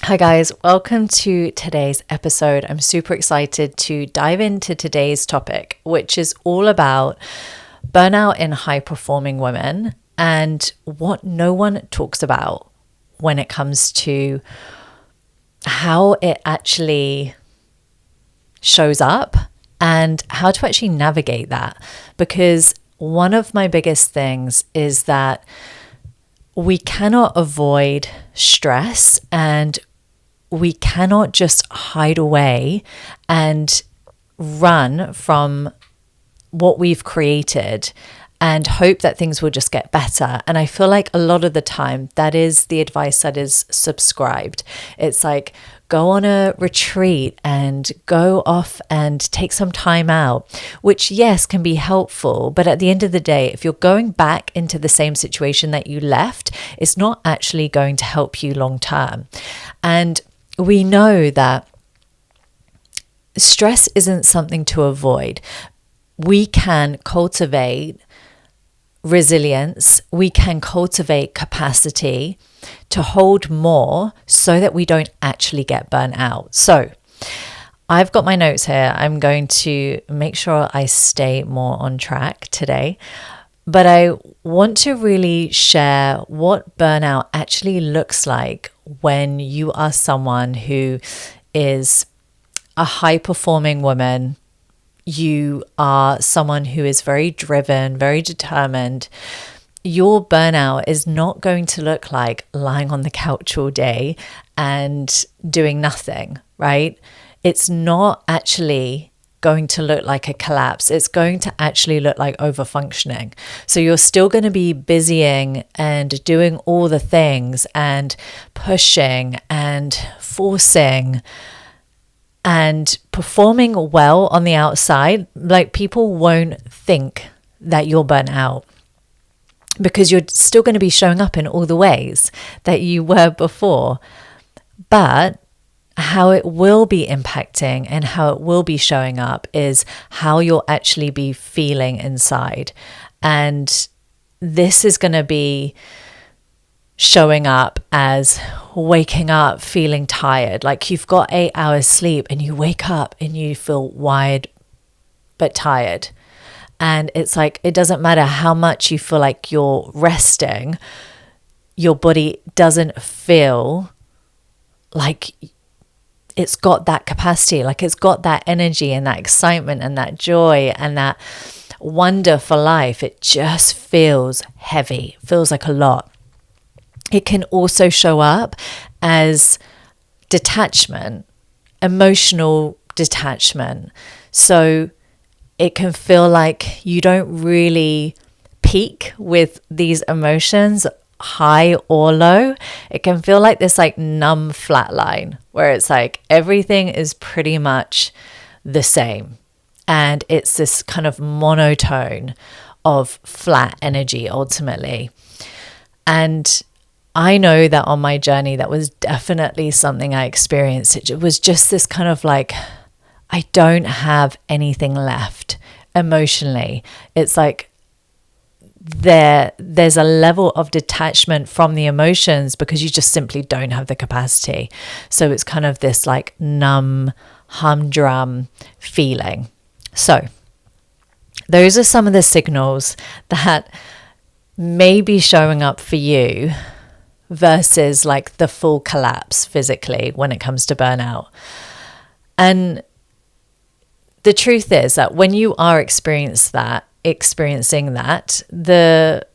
Hi guys, welcome to today's episode. I'm super excited to dive into today's topic, which is all about burnout in high performing women and what no one talks about when it comes to how it actually shows up and how to actually navigate that. Because one of my biggest things is that we cannot avoid stress and we cannot just hide away and run from what we've created and hope that things will just get better. And I feel like a lot of the time that is the advice that is subscribed. It's like, go on a retreat and go off and take some time out, which yes, can be helpful. But at the end of the day, if you're going back into the same situation that you left, it's not actually going to help you long term. And we know that stress isn't something to avoid. We can cultivate resilience, we can cultivate capacity to hold more so that we don't actually get burnt out. So I've got my notes here. I'm going to make sure I stay more on track today. But I want to really share what burnout actually looks like when you are someone who is a high performing woman. You are someone who is very driven, very determined. Your burnout is not going to look like lying on the couch all day and doing nothing, right? It's not actually going to look like a collapse. It's going to actually look like overfunctioning. So you're still going to be busying and doing all the things and pushing and forcing and performing well on the outside. Like, people won't think that you're burnt out because you're still going to be showing up in all the ways that you were before. But how it will be impacting and how it will be showing up is how you'll actually be feeling inside. And this is going to be showing up as waking up feeling tired. Like, you've got 8 hours sleep and you wake up and you feel wired but tired. And it's like, it doesn't matter how much you feel like you're resting, your body doesn't feel like it's got that capacity, like it's got that energy and that excitement and that joy and that wonder for life. It just feels heavy, feels like a lot. It can also show up as detachment, emotional detachment. So it can feel like you don't really peak with these emotions, high or low. It can feel like this like numb flat line where it's like everything is pretty much the same. And it's this kind of monotone of flat energy ultimately. And I know that on my journey, that was definitely something I experienced. It was just this kind of like, I don't have anything left emotionally. It's like there's a level of detachment from the emotions because you just simply don't have the capacity. So it's kind of this like numb, humdrum feeling. So those are some of the signals that may be showing up for you versus like the full collapse physically when it comes to burnout. And the truth is that when you are experiencing that, the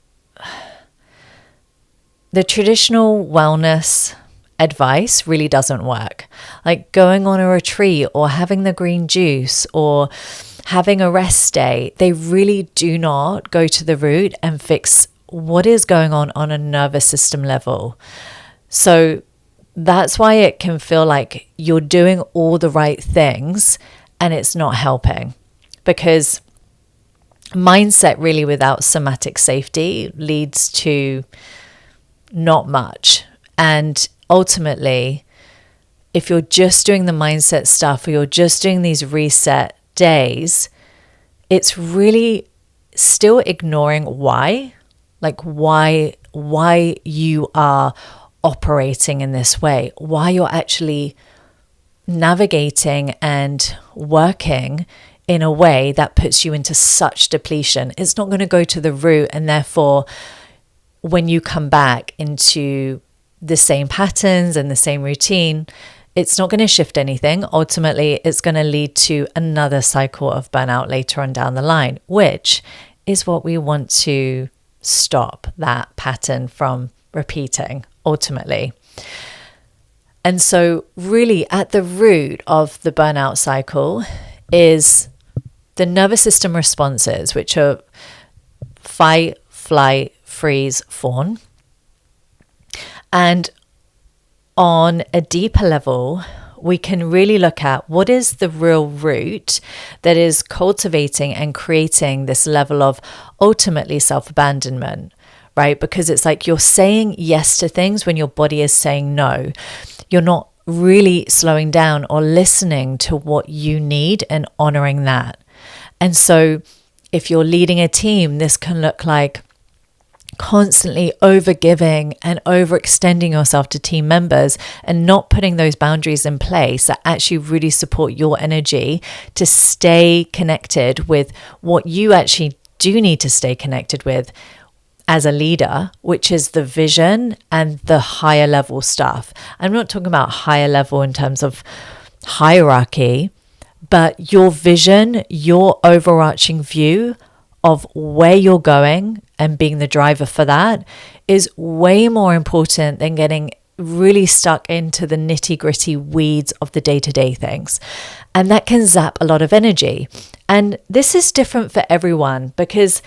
traditional wellness advice really doesn't work. Like going on a retreat or having the green juice or having a rest day, they really do not go to the root and fix what is going on a nervous system level. So that's why it can feel like you're doing all the right things and it's not helping, because mindset really without somatic safety leads to not much. And ultimately, if you're just doing the mindset stuff or you're just doing these reset days, it's really still ignoring why you are operating in this way, why you're actually navigating and working in a way that puts you into such depletion. It's not going to go to the root, and therefore when you come back into the same patterns and the same routine, it's not going to shift anything. Ultimately, it's going to lead to another cycle of burnout later on down the line, which is what we want to stop, that pattern from repeating ultimately. And so really at the root of the burnout cycle is the nervous system responses, which are fight, flight, freeze, fawn. And on a deeper level, we can really look at what is the real root that is cultivating and creating this level of ultimately self-abandonment, right? Because it's like you're saying yes to things when your body is saying no. You're not really slowing down or listening to what you need and honoring that. And so if you're leading a team, this can look like constantly overgiving and overextending yourself to team members and not putting those boundaries in place that actually really support your energy to stay connected with what you actually do need to stay connected with as a leader, which is the vision and the higher level stuff. I'm not talking about higher level in terms of hierarchy, but your vision, your overarching view of where you're going and being the driver for that is way more important than getting really stuck into the nitty-gritty weeds of the day-to-day things. And that can zap a lot of energy. And this is different for everyone, because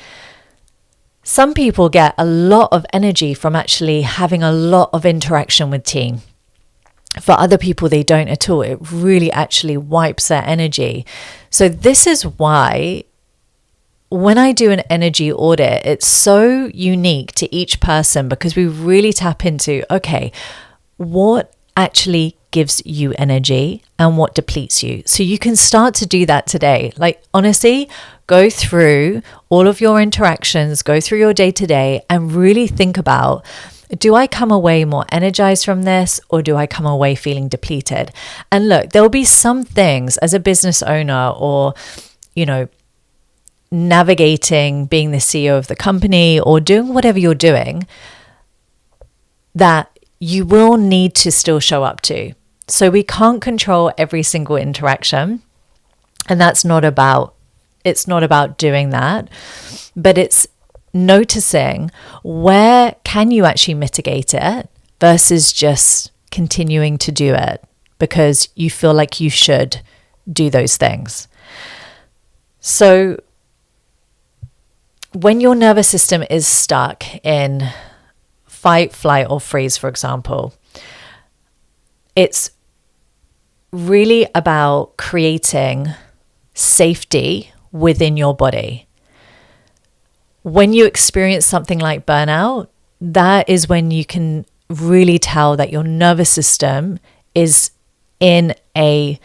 some people get a lot of energy from actually having a lot of interaction with team. For other people, they don't at all. It really actually wipes their energy. So this is why when I do an energy audit, it's so unique to each person, because we really tap into, okay, what actually gives you energy and what depletes you. So you can start to do that today. Like, honestly, go through all of your interactions, go through your day-to-day and really think about, do I come away more energized from this, or do I come away feeling depleted? And look, there'll be some things as a business owner, or, navigating being the CEO of the company or doing whatever you're doing, that you will need to still show up to. So we can't control every single interaction, and it's not about doing that, but it's noticing where can you actually mitigate it versus just continuing to do it because you feel like you should do those things. So when your nervous system is stuck in fight, flight, or freeze, for example, it's really about creating safety within your body. When you experience something like burnout, that is when you can really tell that your nervous system is in a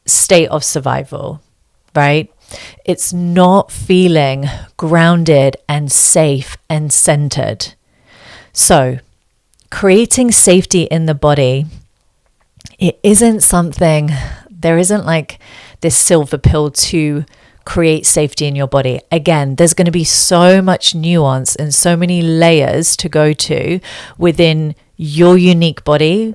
state of survival, right? It's not feeling grounded and safe and centered. So creating safety in the body, it isn't something, there isn't like this silver pill to create safety in your body. Again, there's going to be so much nuance and so many layers to go to within your unique body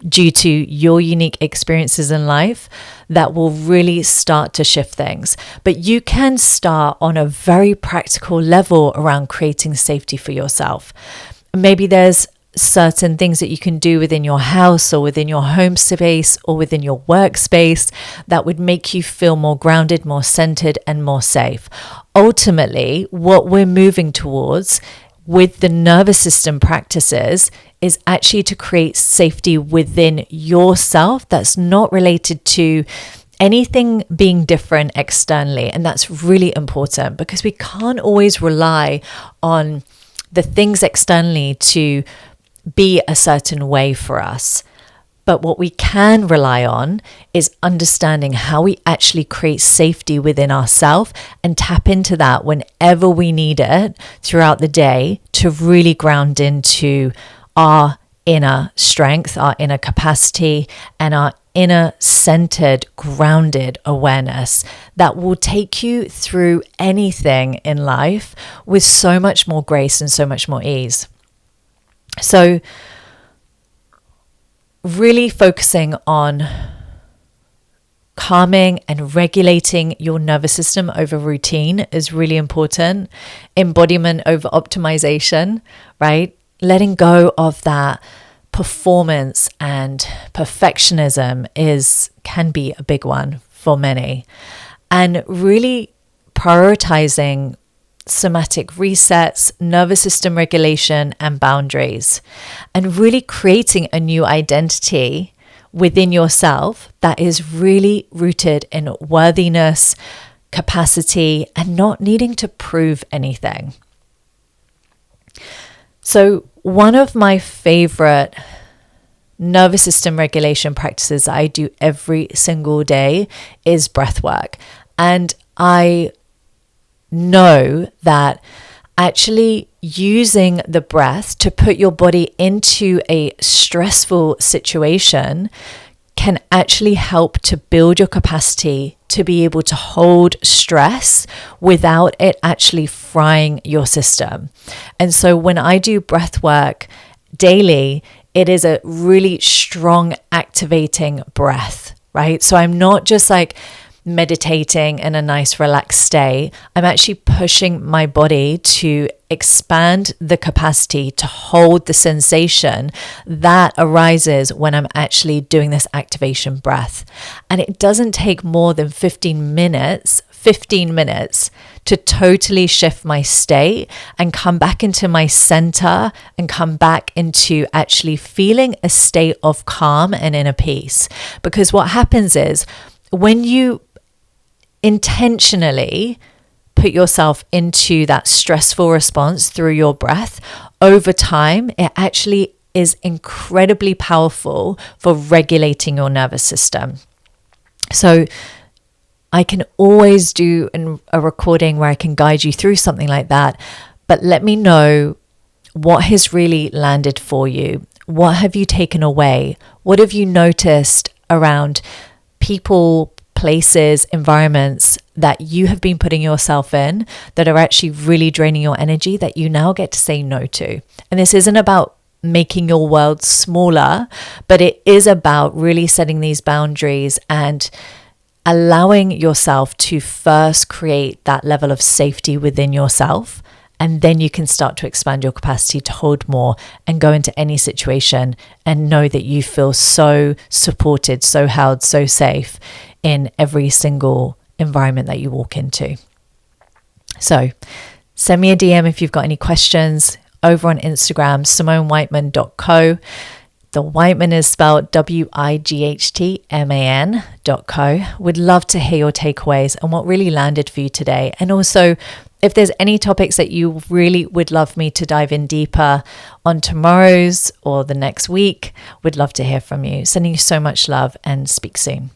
due to your unique experiences in life that will really start to shift things. But you can start on a very practical level around creating safety for yourself. Maybe there's certain things that you can do within your house or within your home space or within your workspace that would make you feel more grounded, more centered, and more safe. Ultimately, what we're moving towards with the nervous system practices is actually to create safety within yourself that's not related to anything being different externally. And that's really important because we can't always rely on the things externally to be a certain way for us. But what we can rely on is understanding how we actually create safety within ourselves and tap into that whenever we need it throughout the day to really ground into our inner strength, our inner capacity, and our inner centered, grounded awareness that will take you through anything in life with so much more grace and so much more ease. So really focusing on calming and regulating your nervous system over routine is really important. Embodiment over optimization, right? Letting go of that performance and perfectionism can be a big one for many. And really prioritizing somatic resets, nervous system regulation, and boundaries, and really creating a new identity within yourself that is really rooted in worthiness, capacity, and not needing to prove anything. So one of my favorite nervous system regulation practices that I do every single day is breath work. And I know that actually using the breath to put your body into a stressful situation can actually help to build your capacity to be able to hold stress without it actually frying your system. And so when I do breath work daily, it is a really strong activating breath, right? So I'm not just like meditating in a nice relaxed state. I'm actually pushing my body to expand the capacity to hold the sensation that arises when I'm actually doing this activation breath. And it doesn't take more than 15 minutes to totally shift my state and come back into my center and come back into actually feeling a state of calm and inner peace. Because what happens is when you intentionally put yourself into that stressful response through your breath, over time, it actually is incredibly powerful for regulating your nervous system. So I can always do a recording where I can guide you through something like that, but let me know what has really landed for you. What have you taken away? What have you noticed around people, places, environments that you have been putting yourself in that are actually really draining your energy that you now get to say no to? And this isn't about making your world smaller, but it is about really setting these boundaries and allowing yourself to first create that level of safety within yourself. And then you can start to expand your capacity to hold more and go into any situation and know that you feel so supported, so held, so safe in every single environment that you walk into. So send me a DM if you've got any questions over on Instagram, simonewhiteman.co. The Whiteman is spelled WIGHTMAN.co. Would love to hear your takeaways and what really landed for you today. And also, if there's any topics that you really would love me to dive in deeper on tomorrow's or the next week, would love to hear from you. Sending you so much love and speak soon.